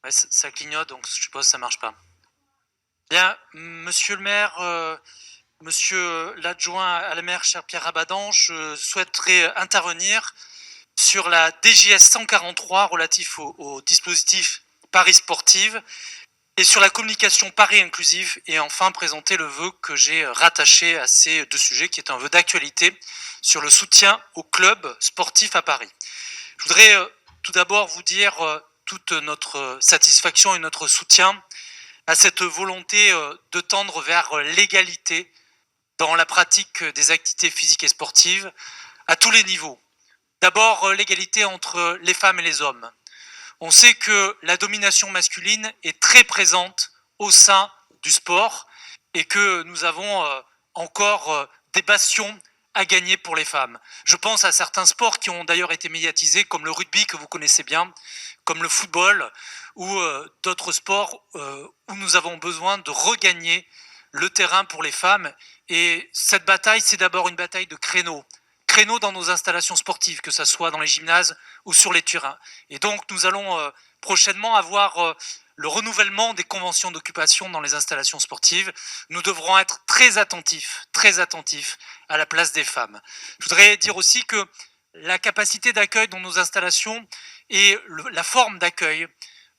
Ouais, ça clignote, donc je suppose que ça marche pas. Bien, monsieur le maire, monsieur l'adjoint à la maire, cher Pierre Rabadan, je souhaiterais intervenir sur la DGS 143 relatif au dispositif Paris Sportive et sur la communication Paris Inclusive, et enfin présenter le vœu que j'ai rattaché à ces deux sujets, qui est un vœu d'actualité sur le soutien aux clubs sportifs à Paris. Je voudrais tout d'abord vous dire toute notre satisfaction et notre soutien à cette volonté de tendre vers l'égalité dans la pratique des activités physiques et sportives à tous les niveaux. D'abord, l'égalité entre les femmes et les hommes. On sait que la domination masculine est très présente au sein du sport et que nous avons encore des bastions à gagner pour les femmes. Je pense à certains sports qui ont d'ailleurs été médiatisés, comme le rugby que vous connaissez bien, comme le football, ou d'autres sports où nous avons besoin de regagner le terrain pour les femmes. Et cette bataille, c'est d'abord une bataille de créneaux. Créneaux dans nos installations sportives, que ce soit dans les gymnases ou sur les terrains. Et donc, nous allons prochainement avoir le renouvellement des conventions d'occupation dans les installations sportives. Nous devrons être très attentifs à la place des femmes. Je voudrais dire aussi que la capacité d'accueil dans nos installations et la forme d'accueil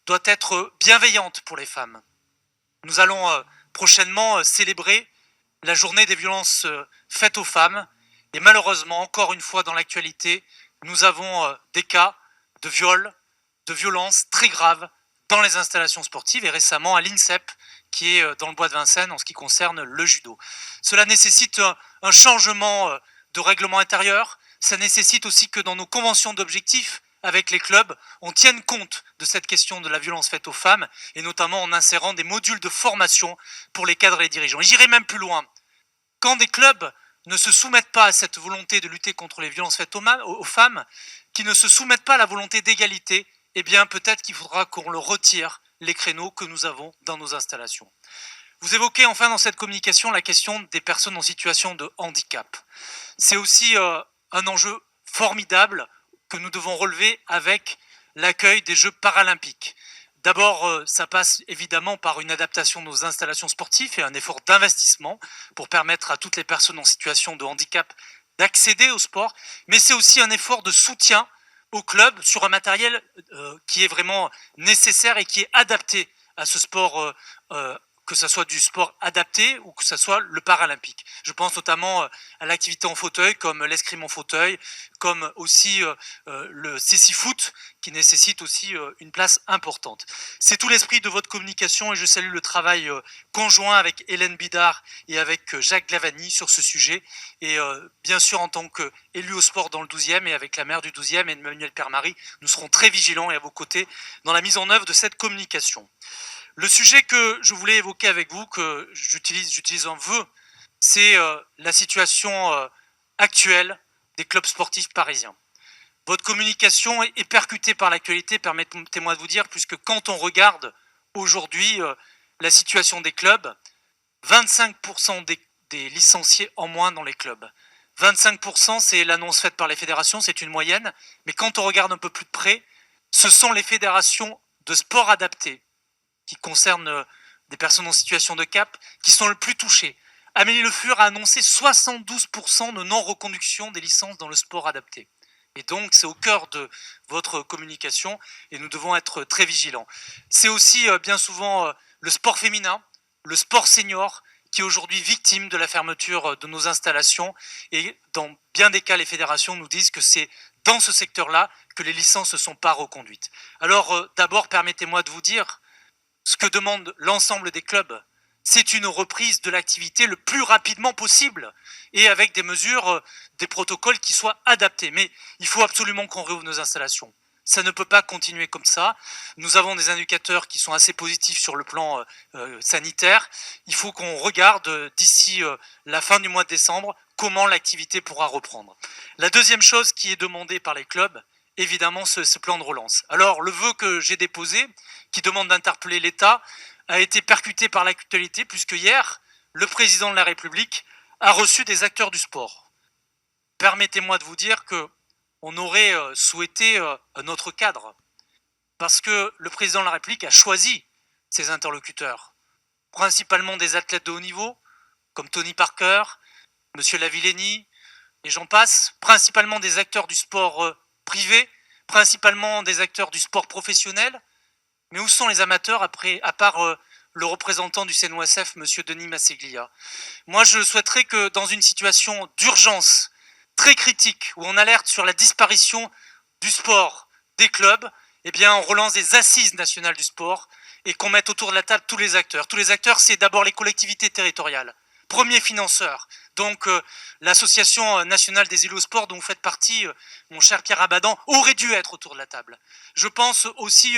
doit être bienveillante pour les femmes. Nous allons prochainement célébrer la journée des violences faites aux femmes, et malheureusement, encore une fois dans l'actualité, nous avons des cas de viol, de violences très graves dans les installations sportives, et récemment à l'INSEP, qui est dans le bois de Vincennes en ce qui concerne le judo. Cela nécessite un changement de règlement intérieur. Ça nécessite aussi que dans nos conventions d'objectifs avec les clubs, on tienne compte de cette question de la violence faite aux femmes, et notamment en insérant des modules de formation pour les cadres et les dirigeants. Et j'irai même plus loin. Quand des clubs ne se soumettent pas à cette volonté de lutter contre les violences faites aux femmes, qui ne se soumettent pas à la volonté d'égalité, eh bien peut-être qu'il faudra qu'on leur retire les créneaux que nous avons dans nos installations. Vous évoquez enfin dans cette communication la question des personnes en situation de handicap. C'est aussi un enjeu formidable que nous devons relever avec l'accueil des Jeux paralympiques. D'abord, ça passe évidemment par une adaptation de nos installations sportives et un effort d'investissement pour permettre à toutes les personnes en situation de handicap d'accéder au sport, mais c'est aussi un effort de soutien au club sur un matériel qui est vraiment nécessaire et qui est adapté à ce sport, que ce soit du sport adapté ou que ce soit le paralympique. Je pense notamment à l'activité en fauteuil, comme l'escrime en fauteuil, comme aussi le cécifoot, qui nécessite aussi une place importante. C'est tout l'esprit de votre communication, et je salue le travail conjoint avec Hélène Bidard et avec Jacques Glavani sur ce sujet. Et bien sûr, en tant qu'élu au sport dans le 12e et avec la maire du 12e, Emmanuel Permarie, nous serons très vigilants et à vos côtés dans la mise en œuvre de cette communication. Le sujet que je voulais évoquer avec vous, que j'utilise un vœu, c'est la situation actuelle des clubs sportifs parisiens. Votre communication est percutée par l'actualité, permettez-moi de vous dire, puisque quand on regarde aujourd'hui la situation des clubs, 25% des licenciés en moins dans les clubs. 25%, c'est l'annonce faite par les fédérations, c'est une moyenne, mais quand on regarde un peu plus de près, ce sont les fédérations de sport adapté qui concernent des personnes en situation de cap qui sont le plus touchées. Amélie Le Fur a annoncé 72% de non-reconduction des licences dans le sport adapté. Et donc, c'est au cœur de votre communication et nous devons être très vigilants. C'est aussi bien souvent le sport féminin, le sport senior, qui est aujourd'hui victime de la fermeture de nos installations. Et dans bien des cas, les fédérations nous disent que c'est dans ce secteur-là que les licences ne sont pas reconduites. Alors, d'abord, permettez-moi de vous dire ce que demande l'ensemble des clubs, c'est une reprise de l'activité le plus rapidement possible et avec des mesures, des protocoles qui soient adaptés. Mais il faut absolument qu'on réouvre nos installations. Ça ne peut pas continuer comme ça. Nous avons des indicateurs qui sont assez positifs sur le plan sanitaire. Il faut qu'on regarde d'ici la fin du mois de décembre comment l'activité pourra reprendre. La deuxième chose qui est demandée par les clubs, évidemment, ce plan de relance. Alors, le vœu que j'ai déposé, qui demande d'interpeller l'État, a été percuté par l'actualité, puisque hier, le président de la République a reçu des acteurs du sport. Permettez-moi de vous dire que on aurait souhaité un autre cadre. parce que le président de la République a choisi ses interlocuteurs, principalement des athlètes de haut niveau, comme Tony Parker, Monsieur Lavillenie, et j'en passe, principalement des acteurs du sport privé, principalement des acteurs du sport professionnel. Mais où sont les amateurs à part le représentant du CNOSF, Monsieur Denis Masseglia? Moi, je souhaiterais que dans une situation d'urgence très critique, où on alerte sur la disparition du sport, des clubs, eh bien, on relance des assises nationales du sport et qu'on mette autour de la table tous les acteurs. Tous les acteurs, c'est d'abord les collectivités territoriales. Premier financeur, donc l'association nationale des élus au sport dont vous faites partie, mon cher Pierre Abadan, aurait dû être autour de la table. Je pense aussi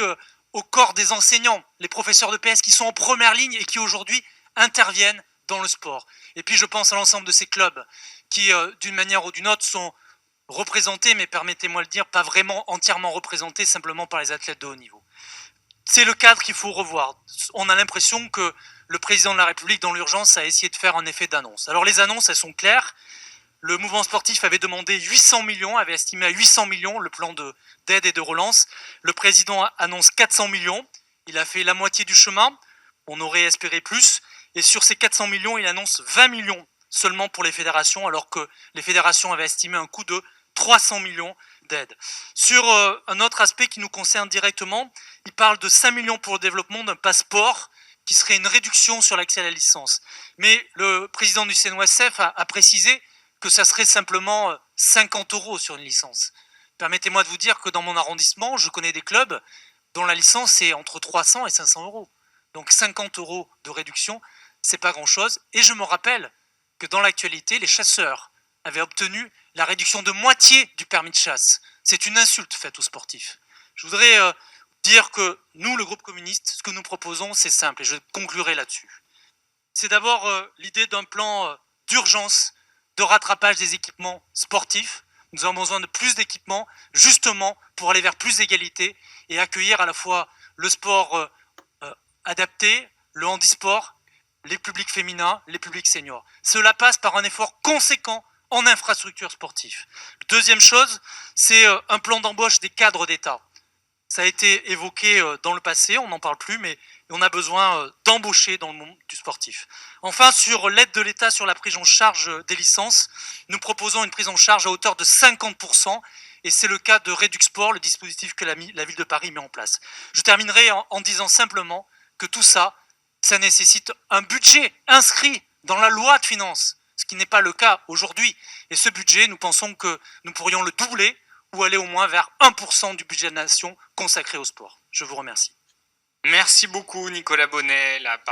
au corps des enseignants, les professeurs de PS qui sont en première ligne et qui aujourd'hui interviennent dans le sport. Et puis je pense à l'ensemble de ces clubs qui, d'une manière ou d'une autre, sont représentés, mais permettez-moi de le dire, pas vraiment entièrement représentés, simplement par les athlètes de haut niveau. C'est le cadre qu'il faut revoir. On a l'impression que le président de la République, dans l'urgence, a essayé de faire un effet d'annonce. Alors les annonces, elles sont claires. Le mouvement sportif avait demandé 800 millions, avait estimé à 800 millions le plan d'aide et de relance. Le président annonce 400 millions. Il a fait la moitié du chemin. On aurait espéré plus. Et sur ces 400 millions, il annonce 20 millions seulement pour les fédérations, alors que les fédérations avaient estimé un coût de 300 millions d'aide. Sur un autre aspect qui nous concerne directement, il parle de 5 millions pour le développement d'un passeport qui serait une réduction sur l'accès à la licence. Mais le président du CNOSF a précisé que ça serait simplement 50 € sur une licence. Permettez-moi de vous dire que dans mon arrondissement, je connais des clubs dont la licence est entre 300 et 500 €. Donc 50 € de réduction, c'est pas grand-chose. Et je me rappelle que dans l'actualité, les chasseurs avaient obtenu la réduction de moitié du permis de chasse. C'est une insulte faite aux sportifs. Je voudrais dire que nous, le groupe communiste, ce que nous proposons, c'est simple, et je conclurai là-dessus. C'est d'abord l'idée d'un plan d'urgence de rattrapage des équipements sportifs. Nous avons besoin de plus d'équipements, justement, pour aller vers plus d'égalité et accueillir à la fois le sport adapté, le handisport, les publics féminins, les publics seniors. Cela passe par un effort conséquent en infrastructures sportives. Deuxième chose, c'est un plan d'embauche des cadres d'État. Ça a été évoqué dans le passé, on n'en parle plus, mais on a besoin d'embaucher dans le monde du sportif. Enfin, sur l'aide de l'État sur la prise en charge des licences, nous proposons une prise en charge à hauteur de 50%, et c'est le cas de Reduxport, le dispositif que la ville de Paris met en place. Je terminerai en disant simplement que tout ça, ça nécessite un budget inscrit dans la loi de finances, ce qui n'est pas le cas aujourd'hui. Et ce budget, nous pensons que nous pourrions le doubler ou aller au moins vers 1% du budget de la nation consacré au sport. Je vous remercie. Merci beaucoup Nicolas Bonnet. La parole